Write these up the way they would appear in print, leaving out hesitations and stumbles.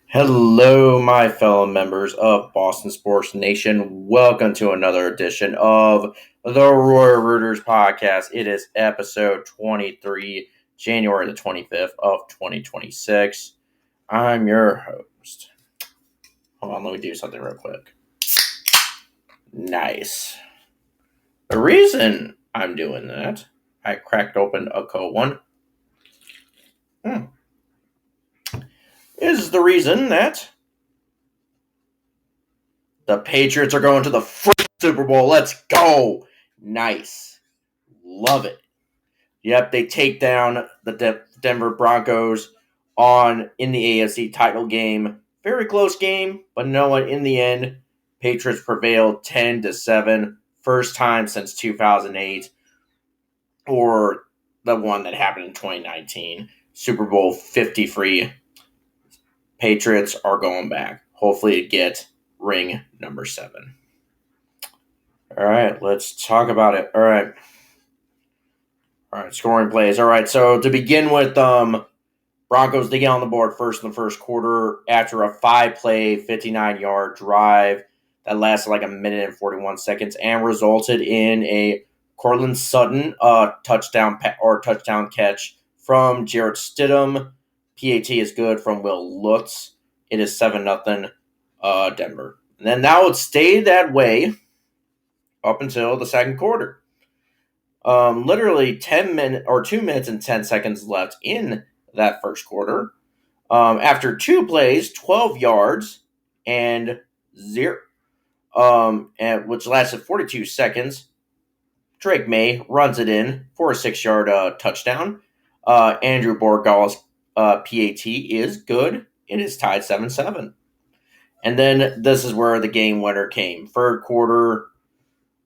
Hello, my fellow members of Boston Sports Nation. Welcome to another edition of the Royal Rooters podcast. It is episode 23, January the 25th of 2026. I'm your host. Hold on, let me do something real quick. Nice. The reason I'm doing that, I cracked open a cold one, is the reason that the Patriots are going to the first Super Bowl. Let's go. Nice. Love it. Yep, they take down the Denver Broncos in the AFC title game. Very close game, but no one in the end. Patriots prevailed 10-7. First time since 2008, or the one that happened in 2019. Super Bowl 53. Patriots are going back. Hopefully, it get ring number 7. All right, let's talk about it. All right, scoring plays. All right, so to begin with, Broncos, they get on the board first in the first quarter after a 5-play, 59-yard drive that lasted like a minute and 41 seconds and resulted in a Cortland Sutton touchdown catch from Jarrett Stidham. PAT is good from Will Lutz. It is 7-0 Denver. And then that would stay that way up until the second quarter. Literally 2 minutes and 10 seconds left in that first quarter. After 2 plays, 12 yards and zero, which lasted 42 seconds, Drake May runs it in for a 6-yard touchdown. Andrew Borgall's PAT is good. It is tied 7-7. And then this is where the game winner came. Third quarter,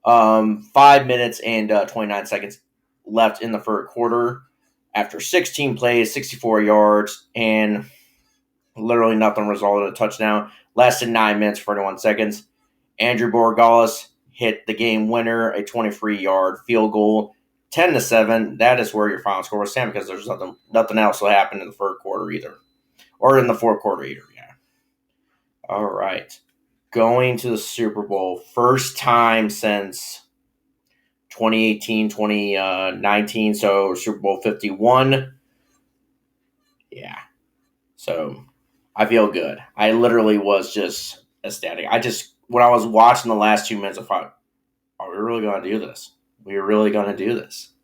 5 minutes and 29 seconds left in the third quarter. After 16 plays, 64 yards, and literally nothing resulted in a touchdown. Lasted 9 minutes, 41 seconds. Andrew Borregales hit the game winner, a 23-yard field goal, 10-7. That is where your final score was 10 because there's nothing else that happened in the third quarter either, or in the fourth quarter either. Yeah. All right, going to the Super Bowl, first time since 2018, 2019, so Super Bowl 51. Yeah. So I feel good. I literally was just ecstatic. When I was watching the last 2 minutes, I thought, are we really going to do this? We're really going to do this.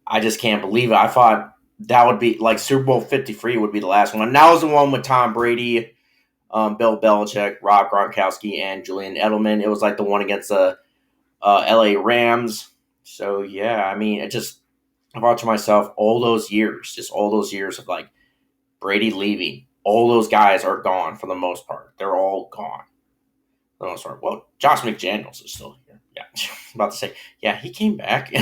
I just can't believe it. I thought that would be like Super Bowl 53 would be the last one. And that was the one with Tom Brady, Bill Belichick, Rob Gronkowski, and Julian Edelman. It was like the one against the LA Rams. So, yeah, I mean, I thought to myself, all those years of like Brady leaving, all those guys are gone for the most part. They're all gone for the most part. Well, Josh McDaniels is still here. Yeah, I was about to say, yeah, he came back.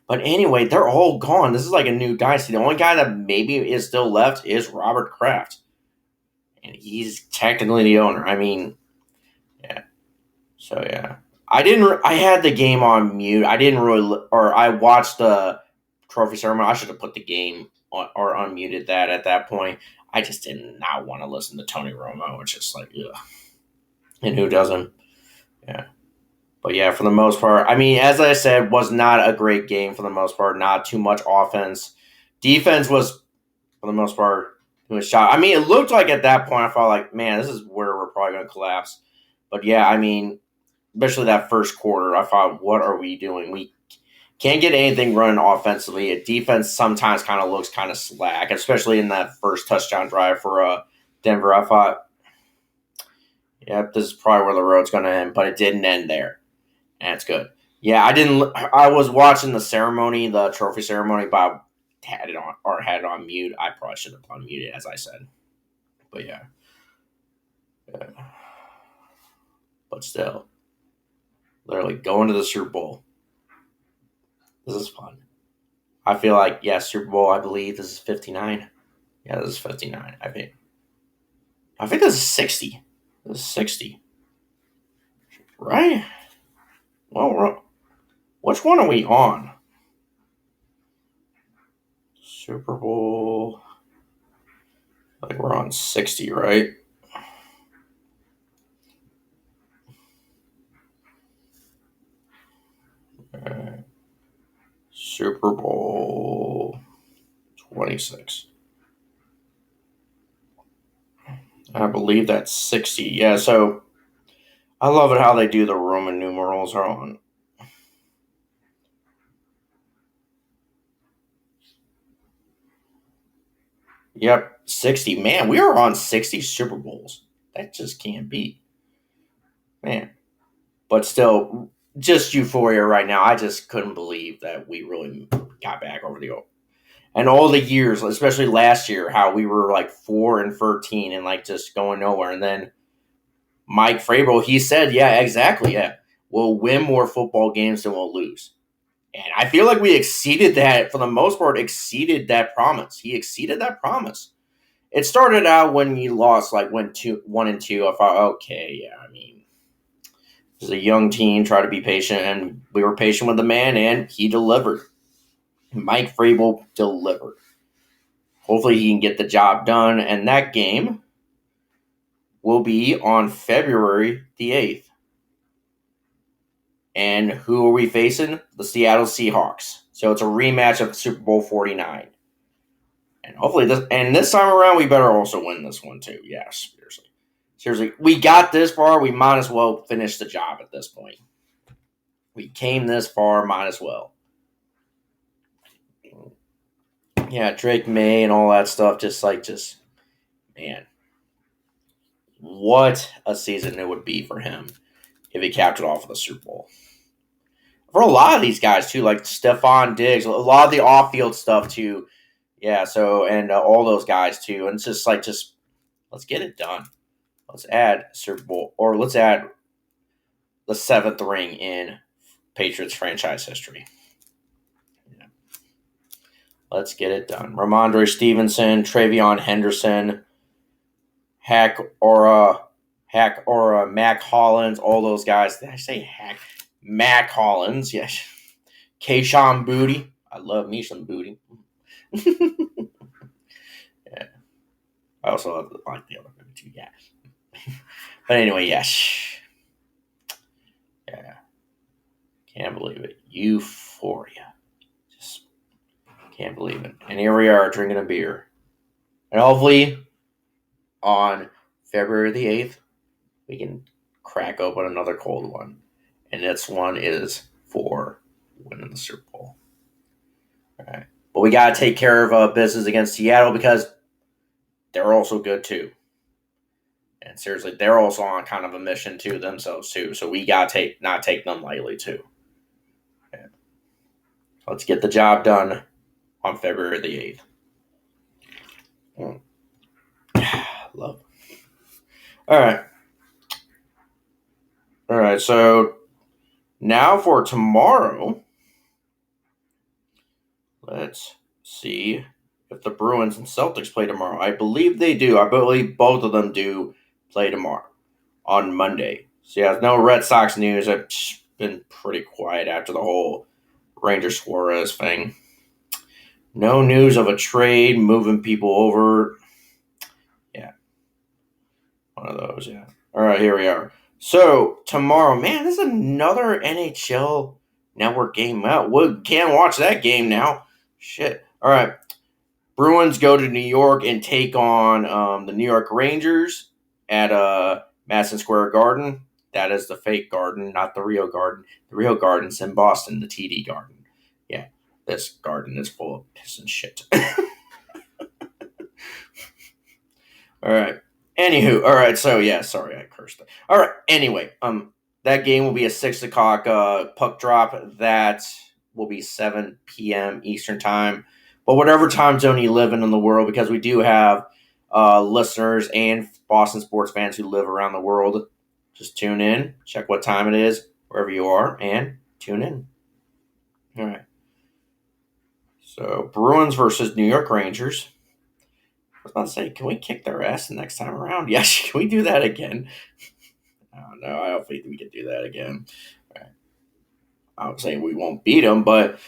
But anyway, they're all gone. This is like a new dynasty. The only guy that maybe is still left is Robert Kraft. And he's technically the owner. I mean, yeah. So, yeah. I had the game on mute. I watched the trophy ceremony. I should have put the game on, or unmuted that at that point. I just did not want to listen to Tony Romo. It's just like, ugh. And who doesn't? Yeah. But yeah, for the most part, I mean, as I said, was not a great game for the most part. Not too much offense. Defense was, for the most part, doing a shot. I mean, it looked like at that point, I felt like, man, this is where we're probably going to collapse. But yeah, I mean, especially that first quarter, I thought, what are we doing? We can't get anything running offensively. A defense sometimes kind of looks kind of slack, especially in that first touchdown drive for Denver. I thought, yep, this is probably where the road's going to end, but it didn't end there. And it's good. Yeah, I was watching the ceremony, the trophy ceremony, but I had it on mute. I probably should have unmuted, as I said. But yeah. But still, literally going to the Super Bowl. This is fun. I feel like, yeah, Super Bowl, I believe this is 59. Yeah, this is 59, I think. I think this is 60. This is 60. Right? Well, which one are we on? Super Bowl. Like we're on 60, right? Super Bowl 26. I believe that's 60. Yeah, so I love it how they do the Roman numerals on. Yep, 60. Man, we are on 60 Super Bowls. That just can't be. Man. But still, just euphoria right now. I just couldn't believe that we really got back over the goal. And all the years, especially last year, how we were like 4-13 and like just going nowhere. And then Mike Vrabel, he said, yeah, exactly. Yeah. We'll win more football games than we'll lose. And I feel like we exceeded that, for the most part, exceeded that promise. He exceeded that promise. It started out when he lost, like, went 1-2. I thought, okay, yeah, I mean, as a young team, try to be patient, and we were patient with the man, and he delivered. Mike Vrabel delivered. Hopefully, he can get the job done, and that game will be on February the 8th. And who are we facing? The Seattle Seahawks. So it's a rematch of Super Bowl 49. And hopefully this time around we better also win this one too. Yeah, seriously. Seriously. We got this far, we might as well finish the job at this point. We came this far, might as well. Yeah, Drake May and all that stuff, just man. What a season it would be for him if he capped it off with the Super Bowl. For a lot of these guys too, like Stephon Diggs, a lot of the off-field stuff too. Yeah, so and all those guys too, and it's just let's get it done. Let's add Super Bowl, or let's add the 7th ring in Patriots franchise history. Yeah. Let's get it done. Ramondre Stevenson, Travion Henderson, Hack or Mac Hollins, all those guys. Did I say Hack? Mac Hollins, yes. Kayshawn Booty. I love me some Booty. Yeah. I also like the other movie too, yeah. But anyway, yes. Yeah. Can't believe it. Euphoria. Just can't believe it. And here we are drinking a beer. And hopefully on February the 8th, we can crack open another cold one. And this one is for winning the Super Bowl. All right. But we got to take care of business against Seattle because they're also good too. And seriously, they're also on kind of a mission too themselves too. So we got to not take them lightly too. Okay. Let's get the job done on February the 8th. Love. All right. All right. So now for tomorrow, let's see if the Bruins and Celtics play tomorrow. I believe they do. I believe both of them do play tomorrow on Monday. So yeah, no Red Sox news. It's been pretty quiet after the whole Ranger Suarez thing. No news of a trade moving people over. Yeah. One of those, yeah. All right, here we are. So, tomorrow, man, this is another NHL Network game out. We can't watch that game now. Shit. All right. Bruins go to New York and take on the New York Rangers at Madison Square Garden. That is the fake garden, not the real garden. The real garden's in Boston, the TD Garden. Yeah, this garden is full of piss and shit. All right. Anywho, all right. So yeah, sorry, I cursed. All right. Anyway, that game will be a 6 o'clock puck drop. That will be 7 p.m. Eastern time. But whatever time zone you live in the world, because we do have listeners and Boston sports fans who live around the world, just tune in, check what time it is wherever you are, and tune in. All right. So Bruins versus New York Rangers. I was about to say, can we kick their ass the next time around? Yes, can we do that again? No, I don't think we can do that again. Right. I would say we won't beat them, but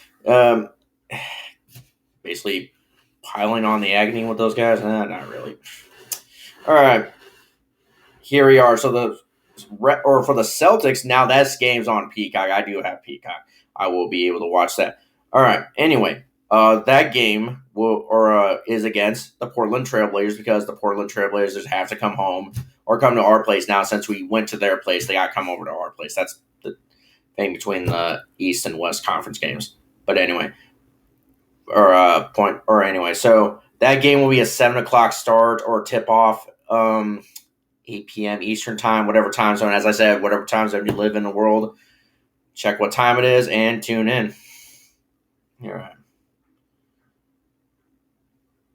basically piling on the agony with those guys, not really. All right, here we are. So for the Celtics, now that game's on Peacock. I do have Peacock. I will be able to watch that. All right. Anyway, that game is against the Portland Trailblazers because the Portland Trailblazers have to come home or come to our place now. Since we went to their place, they got to come over to our place. That's the thing between the East and West Conference games. But anyway, so that game will be a 7 o'clock start or tip off. 8 p.m. Eastern time, whatever time zone. As I said, whatever time zone you live in the world, check what time it is and tune in. All right.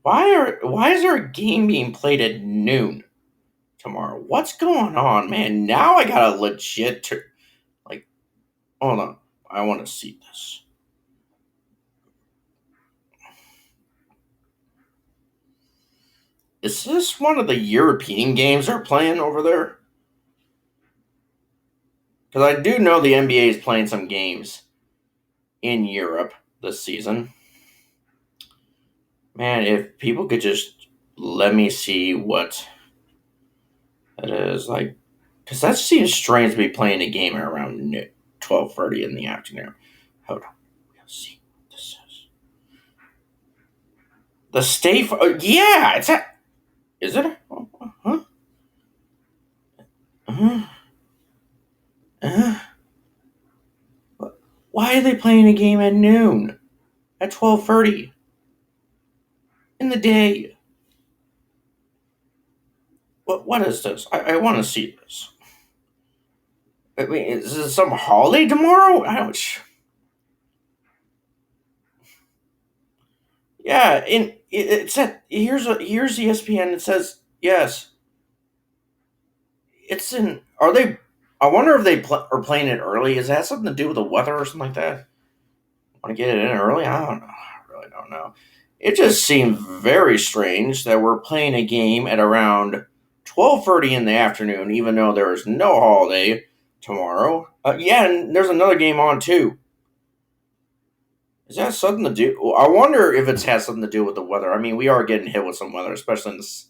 Why is there a game being played at noon tomorrow? What's going on, man? Now I got a legit hold on. I want to see this. Is this one of the European games they're playing over there? Because I do know the NBA is playing some games in Europe this season. Man, if people could just let me see what it is like, because that seems strange to be playing a game around 12:30 in the afternoon. Hold on, let's see what this is. The state, yeah, it's at. Is it? Huh? Uh, uh, why are they playing a game at noon? At 12:30 in the day? What is this? I want to see this. I mean, is this some holiday tomorrow? I don't. Yeah, it said here's ESPN. It says yes. It's in. Are they? I wonder if they are playing it early. Is that something to do with the weather or something like that? Want to get it in early? I don't know. I really don't know. It just seemed very strange that we're playing a game at around 12:30 in the afternoon, even though there is no holiday tomorrow. Yeah, and there's another game on too. Is that something to do? I wonder if it has something to do with the weather. I mean, we are getting hit with some weather, especially in the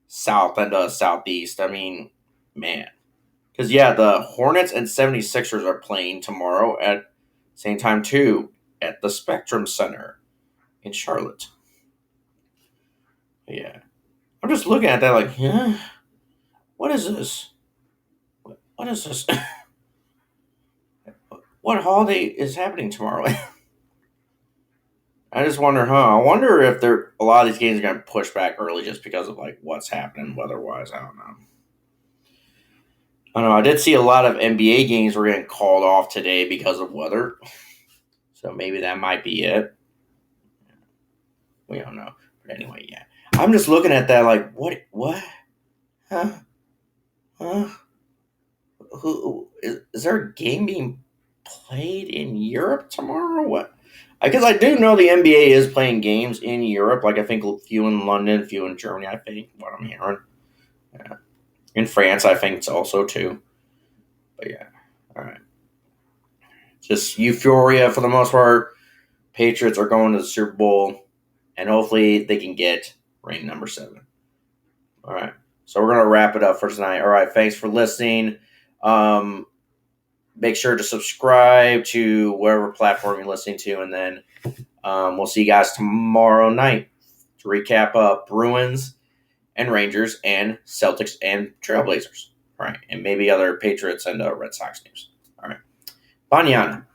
south and southeast. I mean, man. Because, yeah, the Hornets and 76ers are playing tomorrow at same time, too, at the Spectrum Center in Charlotte. Yeah. I'm just looking at that like, yeah, what is this? What is this? What holiday is happening tomorrow? I just wonder, I wonder if a lot of these games are going to push back early just because of, like, what's happening weather-wise. I don't know. I don't know. I did see a lot of NBA games were getting called off today because of weather. So maybe that might be it. We don't know. But anyway, yeah. I'm just looking at that like, what? Huh? Huh? Who is there a game being played in Europe tomorrow? Or what? Because I do know the NBA is playing games in Europe. Like I think a few in London, a few in Germany. I think what I'm hearing. Yeah. In France, I think it's also too. But yeah, all right. Just euphoria for the most part. Patriots are going to the Super Bowl, and hopefully they can get ring number 7. All right. So we're going to wrap it up for tonight. All right. Thanks for listening. Make sure to subscribe to whatever platform you're listening to. And then we'll see you guys tomorrow night to recap Bruins and Rangers and Celtics and Trailblazers. All right. And maybe other Patriots and Red Sox news. All right. Banyana.